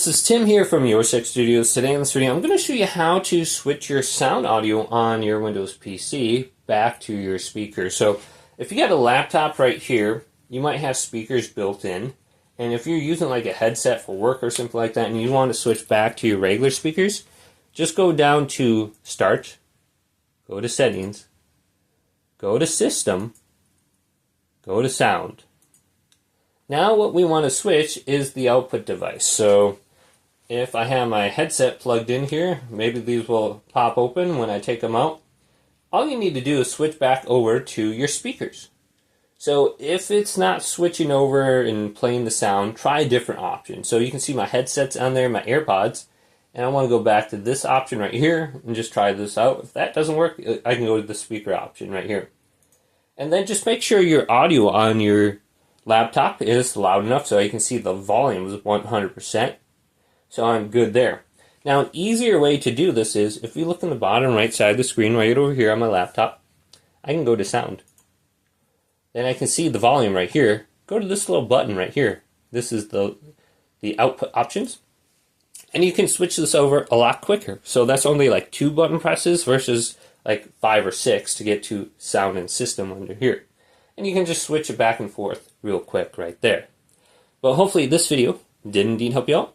this is Tim here from Your Six Studios. Today in this video I'm going to show you how to switch your sound audio on your Windows PC back to your speakers. So if you got a laptop right here, you might have speakers built in, and if you're using like a headset for work or something like that and you want to switch back to your regular speakers, just go down to Start, go to Settings, go to System, go to Sound. Now what we want to switch is the output device. So if I have my headset plugged in here, maybe these will pop open when I take them out. All you need to do is switch back over to your speakers. So if it's not switching over and playing the sound, try a different option. So you can see my headsets on there, my AirPods, and I want to go back to this option right here and just try this out. If that doesn't work, I can go to the speaker option right here. And then just make sure your audio on your laptop is loud enough so you can see the volume is 100%. So I'm good there. Now an easier way to do this is, if you look in the bottom right side of the screen right over here on my laptop, I can go to Sound. Then I can see the volume right here. Go to this little button right here. This is the output options. And you can switch this over a lot quicker. So that's only like 2 button presses versus like 5 or 6 to get to Sound and System under here. And you can just switch it back and forth real quick right there. But hopefully this video did indeed help you out.